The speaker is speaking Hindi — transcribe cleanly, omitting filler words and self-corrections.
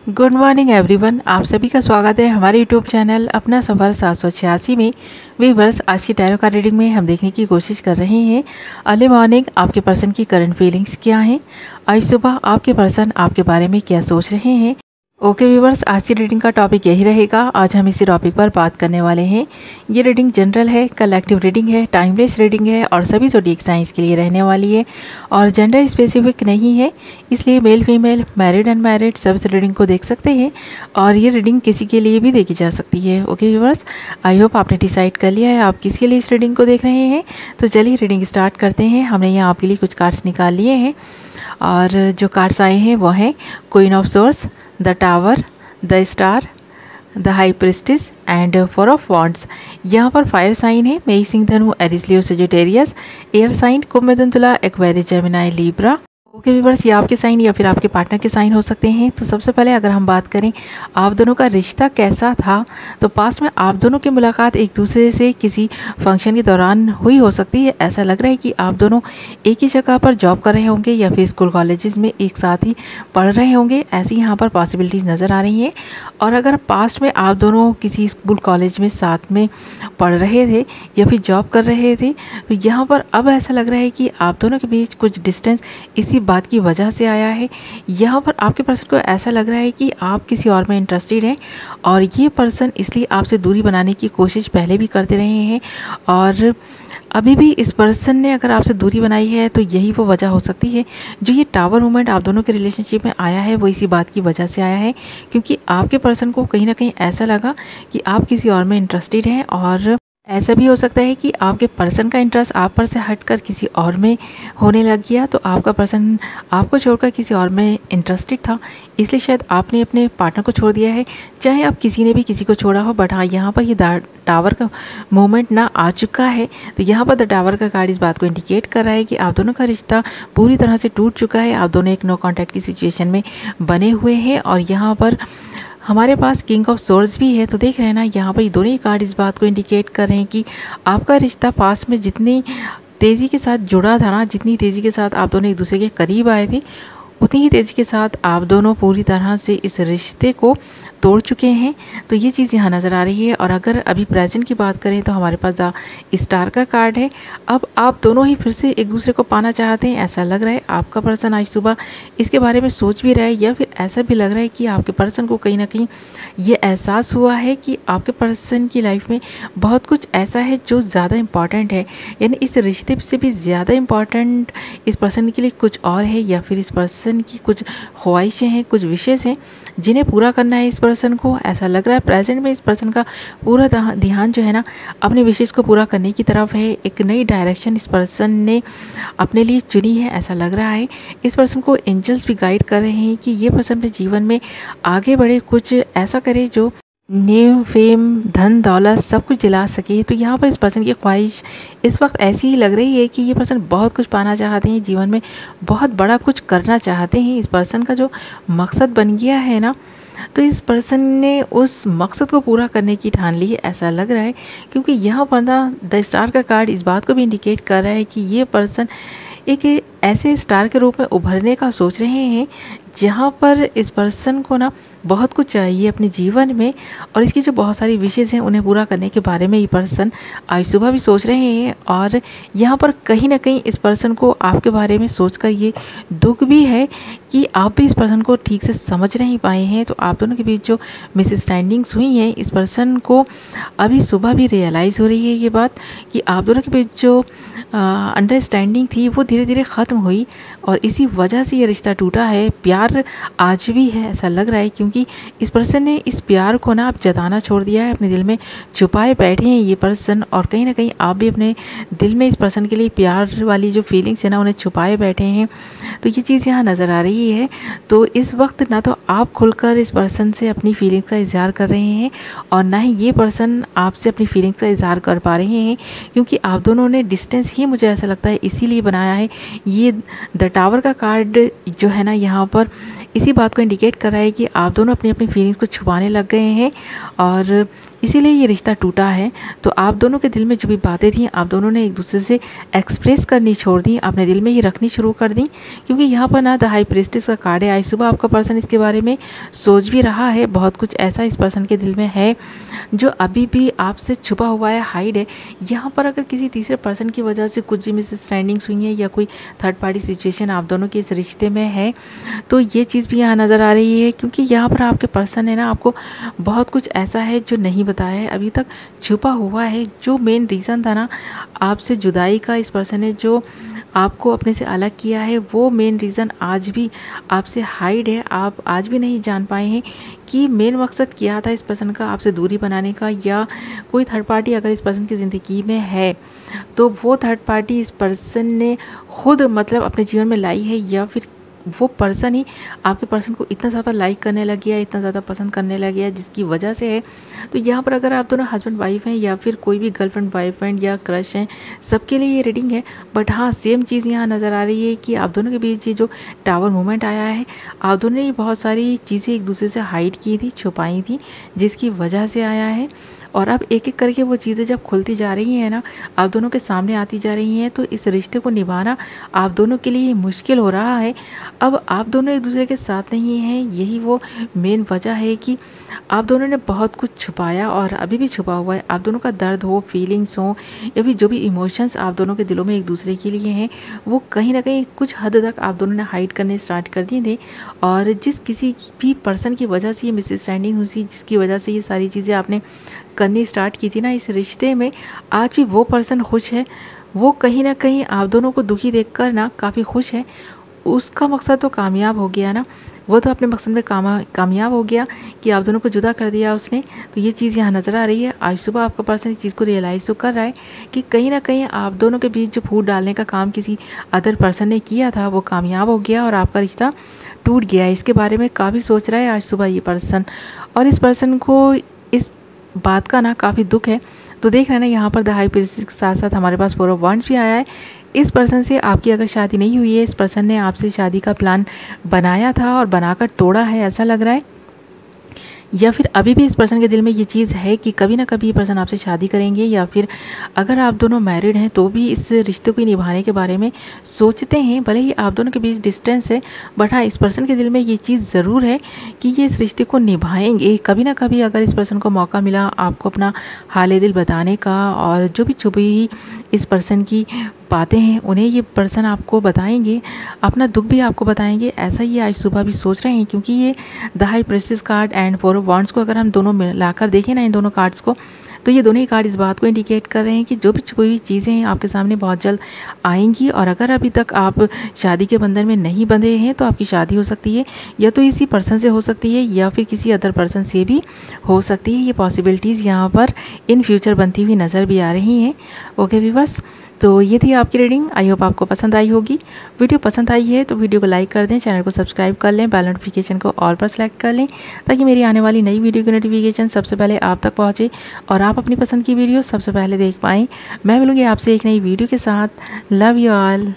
गुड मॉर्निंग एवरीवन, आप सभी का स्वागत है हमारे यूट्यूब चैनल अपना सफ़र 786 में। व्यूअर्स, आज की टैरो कार्ड रीडिंग में हम देखने की कोशिश कर रहे हैं अर्ली मॉर्निंग आपके पर्सन की करंट फीलिंग्स क्या हैं। आज सुबह आपके पर्सन आपके बारे में क्या सोच रहे हैं। ओके व्यूअर्स, आज की रीडिंग का टॉपिक यही रहेगा। आज हम इसी टॉपिक पर बात करने वाले हैं। ये रीडिंग जनरल है, कलेक्टिव रीडिंग है, टाइमलेस रीडिंग है और सभी ज़ोडिएक साइंस के लिए रहने वाली है और जेंडर स्पेसिफिक नहीं है, इसलिए मेल फीमेल मैरिड अनमैरिड सब इस रीडिंग को देख सकते हैं और ये रीडिंग किसी के लिए भी देखी जा सकती है। ओके व्यूअर्स, आई होप आपने डिसाइड कर लिया है आप किसके लिए इस रीडिंग को देख रहे हैं। तो चलिए रीडिंग स्टार्ट करते हैं। हमने यहाँ आपके लिए कुछ कार्ड्स निकाल लिए हैं और जो कार्ड्स आए हैं वो हैं queen of source, the tower, the star, the high priestess and 4 of wands. यहाँ पर फायर साइन है मेष, सिंह, धनु, एरीज, लियो, सजिटेरियस। एयर साइन कुंभ, मिथुन, तुला, Aquarius, Gemini, Libra. Okay viewers, ये आपके साइन या फिर आपके पार्टनर के साइन हो सकते हैं। तो सबसे पहले अगर हम बात करें आप दोनों का रिश्ता कैसा था, तो पास्ट में आप दोनों की मुलाकात एक दूसरे से किसी फंक्शन के दौरान हुई हो सकती है। ऐसा लग रहा है कि आप दोनों एक ही जगह पर जॉब कर रहे होंगे या फिर स्कूल कॉलेजेस में एक साथ ही पढ़ रहे होंगे, ऐसी यहाँ पर पॉसिबिलिटीज़ नज़र आ रही हैं। और अगर पास्ट में आप दोनों किसी स्कूल कॉलेज में साथ में पढ़ रहे थे या फिर जॉब कर रहे थे, तो यहाँ पर अब ऐसा लग रहा है कि आप दोनों के बीच कुछ डिस्टेंस इसी बात की वजह से आया है। यहाँ पर आपके पर्सन को ऐसा लग रहा है कि आप किसी और में इंटरेस्टेड हैं और ये पर्सन इसलिए आपसे दूरी बनाने की कोशिश पहले भी करते रहे हैं और अभी भी इस पर्सन ने अगर आपसे दूरी बनाई है तो यही वो वजह हो सकती है। जो ये टावर मूवमेंट आप दोनों के रिलेशनशिप में आया है वो इसी बात की वजह से आया है, क्योंकि आपके पर्सन को कहीं ना कहीं ऐसा लगा कि आप किसी और में इंटरेस्टेड हैं और ऐसा भी हो सकता है कि आपके पर्सन का इंटरेस्ट आप पर से हटकर किसी और में होने लग गया, तो आपका पर्सन आपको छोड़कर किसी और में इंटरेस्टेड था, इसलिए शायद आपने अपने पार्टनर को छोड़ दिया है। चाहे अब किसी ने भी किसी को छोड़ा हो, बट हाँ यहाँ पर ये टावर का मोमेंट ना आ चुका है। तो यहाँ पर द टावर का कार्ड इस बात को इंडिकेट कर रहा है कि आप दोनों का रिश्ता पूरी तरह से टूट चुका है। आप दोनों एक नो कॉन्टैक्ट की सिचुएशन में बने हुए हैं और यहाँ पर हमारे पास किंग ऑफ सोर्ड्स भी है। तो देख रहे हैं ना, यहाँ पर ये दोनों ही कार्ड इस बात को इंडिकेट कर रहे हैं कि आपका रिश्ता पास में जितनी तेज़ी के साथ जुड़ा था ना, जितनी तेज़ी के साथ आप दोनों एक दूसरे के करीब आए थे, उतनी ही तेज़ी के साथ आप दोनों पूरी तरह से इस रिश्ते को तोड़ चुके हैं। तो ये चीज़ यहाँ नज़र आ रही है। और अगर अभी प्रेजेंट की बात करें तो हमारे पास द स्टार का कार्ड है। अब आप दोनों ही फिर से एक दूसरे को पाना चाहते हैं, ऐसा लग रहा है। आपका पर्सन आज सुबह इसके बारे में सोच भी रहा है या फिर ऐसा भी लग रहा है कि आपके पर्सन को कहीं ना कहीं ये एहसास हुआ है कि आपके पर्सन की लाइफ में बहुत कुछ ऐसा है जो ज़्यादा इम्पॉर्टेंट है, यानी इस रिश्ते से भी ज़्यादा इम्पॉर्टेंट इस पर्सन के लिए कुछ और है, या फिर इस पर्सन की कुछ ख्वाहिशें हैं, कुछ विशेष हैं जिन्हें पूरा करना है इस पर्सन को। ऐसा लग रहा है प्रेजेंट में इस पर्सन का पूरा ध्यान जो है ना अपने विशेष को पूरा करने की तरफ है। एक नई डायरेक्शन इस पर्सन ने अपने लिए चुनी है, ऐसा लग रहा है। इस पर्सन को एंजल्स भी गाइड कर रहे हैं कि ये पर्सन अपने जीवन में आगे बढ़े, कुछ ऐसा करे जो नेम, फेम, धन, दौलत सब कुछ दिला सके। तो यहाँ पर इस पर्सन की ख्वाहिश इस वक्त ऐसी ही लग रही है कि ये पर्सन बहुत कुछ पाना चाहते हैं जीवन में, बहुत बड़ा कुछ करना चाहते हैं। इस पर्सन का जो मकसद बन गया है ना, तो इस पर्सन ने उस मकसद को पूरा करने की ठान ली है, ऐसा लग रहा है। क्योंकि यहाँ पर ना द स्टार का कार्ड इस बात को भी इंडिकेट कर रहा है कि ये पर्सन एक ऐसे स्टार के रूप में उभरने का सोच रहे हैं जहाँ पर इस पर्सन को ना बहुत कुछ चाहिए अपने जीवन में और इसकी जो बहुत सारी विशेष हैं उन्हें पूरा करने के बारे में ये पर्सन आज सुबह भी सोच रहे हैं। और यहाँ पर कहीं ना कहीं इस पर्सन को आपके बारे में सोचकर ये दुख भी है कि आप भी इस पर्सन को ठीक से समझ नहीं पाए हैं। तो आप दोनों के बीच जो मिसअंडरस्टैंडिंग्स हुई हैं, इस पर्सन को अभी सुबह भी रियलाइज़ हो रही है ये बात कि आप दोनों के बीच जो अंडरस्टैंडिंग थी वो धीरे धीरे ख़त्म हुई और इसी वजह से ये रिश्ता टूटा है। प्यार आज भी है, ऐसा लग रहा है, क्योंकि इस पर्सन ने इस प्यार को ना अब जताना छोड़ दिया है, अपने दिल में छुपाए बैठे हैं ये पर्सन। और कहीं ना कहीं आप भी अपने दिल में इस पर्सन के लिए प्यार वाली जो फीलिंग्स है ना उन्हें छुपाए बैठे हैं। तो ये चीज़ यहाँ नज़र आ रही है। तो इस वक्त ना तो आप खुलकर इस पर्सन से अपनी फीलिंग्स का इजहार कर रहे हैं और ना ही ये पर्सन आपसे अपनी फीलिंग्स का इजहार कर पा रहे हैं, क्योंकि आप दोनों ने डिस्टेंस ही मुझे ऐसा लगता है इसीलिए बनाया है। ये द टावर का कार्ड जो है ना यहाँ पर इसी बात को इंडिकेट कर रहा है कि आप दोनों अपनी अपनी फीलिंग्स को छुपाने लग गए हैं और इसीलिए ये रिश्ता टूटा है। तो आप दोनों के दिल में जो भी बातें थी आप दोनों ने एक दूसरे से एक्सप्रेस करनी छोड़ दी, अपने दिल में ही रखनी शुरू कर दी। क्योंकि यहाँ पर ना द हाई प्रीस्टेस का कार्ड है। आज सुबह आपका पर्सन इसके बारे में सोच भी रहा है, बहुत कुछ ऐसा इस पर्सन के दिल में है जो अभी भी आपसे छुपा हुआ है, हाइड है। यहाँ पर अगर किसी तीसरे पर्सन की वजह से कुछ भी मिसअंडरस्टैंडिंग्स हुई है या कोई थर्ड पार्टी सिचुएशन आप दोनों के इस रिश्ते में है तो ये चीज़ भी यहाँ नज़र आ रही है। क्योंकि यहाँ पर आपके पर्सन है ना आपको बहुत कुछ ऐसा है जो नहीं बताया है, अभी तक छुपा हुआ है। जो मेन रीज़न था ना आपसे जुदाई का, इस पर्सन ने जो आपको अपने से अलग किया है वो मेन रीज़न आज भी आपसे हाइड है। आप आज भी नहीं जान पाए हैं कि मेन मकसद क्या था इस पर्सन का आपसे दूरी बनाने का, या कोई थर्ड पार्टी अगर इस पर्सन की ज़िंदगी में है तो वो थर्ड पार्टी इस पर्सन ने खुद मतलब अपने जीवन में लाई है, या फिर वो पर्सन ही आपके पर्सन को इतना ज़्यादा लाइक करने लग गया, इतना ज़्यादा पसंद करने लग गया जिसकी वजह से है। तो यहाँ पर अगर आप दोनों हस्बैंड वाइफ हैं या फिर कोई भी गर्लफ्रेंड बॉयफ्रेंड या क्रश हैं, सबके लिए ये रीडिंग है। बट हाँ, सेम चीज़ यहाँ नज़र आ रही है कि आप दोनों के बीच ये जो टावर मूवमेंट आया है, आप दोनों ने बहुत सारी चीज़ें एक दूसरे से हाइड की थी, छुपाई थी, जिसकी वजह से आया है। और अब एक एक करके वो चीज़ें जब खुलती जा रही हैं ना, आप दोनों के सामने आती जा रही हैं, तो इस रिश्ते को निभाना आप दोनों के लिए मुश्किल हो रहा है। अब आप दोनों एक दूसरे के साथ नहीं हैं, यही वो मेन वजह है कि आप दोनों ने बहुत कुछ छुपाया और अभी भी छुपा हुआ है। आप दोनों का दर्द हो, फीलिंग्स हो, या फिर जो भी इमोशंस आप दोनों के दिलों में एक दूसरे के लिए हैं, वो कहीं ना कहीं कुछ हद तक आप दोनों ने हाइड करने स्टार्ट कर दिए थे। और जिस किसी भी पर्सन की वजह से ये मिसअंडरस्टैंडिंग हुई, जिसकी वजह से ये सारी चीज़ें आपने करनी स्टार्ट की थी ना इस रिश्ते में, आज भी वो पर्सन खुश है। वो कहीं ना कहीं आप दोनों को दुखी देखकर ना काफ़ी खुश है। उसका मकसद तो कामयाब हो गया ना, वो तो अपने मकसद में कामयाब हो गया कि आप दोनों को जुदा कर दिया उसने। तो ये चीज़ यहाँ नज़र आ रही है। आज सुबह आपका पर्सन इस चीज़ को रियलाइज़ तो कर रहा है कि कहीं ना कहीं आप दोनों के बीच जो फूट डालने का काम किसी अदर पर्सन ने किया था वो कामयाब हो गया और आपका रिश्ता टूट गया। इसके बारे में काफ़ी सोच रहा है आज सुबह ये पर्सन, और इस पर्सन को इस बात का ना काफ़ी दुख है। तो देख रहे हैं ना यहाँ पर द हाई प्रीस्टेस के साथ साथ हमारे पास 4 ऑफ वांड्स भी आया है। इस पर्सन से आपकी अगर शादी नहीं हुई है, इस पर्सन ने आपसे शादी का प्लान बनाया था और बनाकर तोड़ा है ऐसा लग रहा है, या फिर अभी भी इस पर्सन के दिल में ये चीज़ है कि कभी ना कभी ये पर्सन आपसे शादी करेंगे, या फिर अगर आप दोनों मैरिड हैं तो भी इस रिश्ते को निभाने के बारे में सोचते हैं। भले ही आप दोनों के बीच डिस्टेंस है, बट हाँ इस पर्सन के दिल में ये चीज़ ज़रूर है कि ये इस रिश्ते को निभाएंगे कभी ना कभी। अगर इस पर्सन को मौका मिला आपको अपना हाल दिल बताने का, और जो भी छुपी हुई इस पर्सन की बातें हैं उन्हें ये पर्सन आपको बताएंगे, अपना दुख भी आपको बताएंगे, ऐसा ये आज सुबह भी सोच रहे हैं। क्योंकि ये the high priestess card and 4 of wands को अगर हम दोनों मिलाकर देखें ना, इन दोनों कार्ड्स को, तो ये दोनों ही कार्ड इस बात को इंडिकेट कर रहे हैं कि जो भी छुपी हुई चीज़ें हैं आपके सामने बहुत जल्द आएंगी। और अगर अभी तक आप शादी के बंधन में नहीं बंधे हैं तो आपकी शादी हो सकती है, या तो इसी पर्सन से हो सकती है या फिर किसी अदर पर्सन से भी हो सकती है। ये पॉसिबिलिटीज़ यहाँ पर इन फ्यूचर बनती हुई नज़र भी आ रही हैं। ओके व्यूअर्स, तो ये थी आपकी रीडिंग। आई होप आपको पसंद आई होगी। वीडियो पसंद आई है तो वीडियो को लाइक कर दें, चैनल को सब्सक्राइब कर लें, बेल नोटिफिकेशन को ऑल पर सेलेक्ट कर लें ताकि मेरी आने वाली नई वीडियो की नोटिफिकेशन सबसे पहले आप तक पहुँचे और आप अपनी पसंद की वीडियो सबसे पहले देख पाएँ। मैं मिलूँगी आपसे एक नई वीडियो के साथ। Love you all.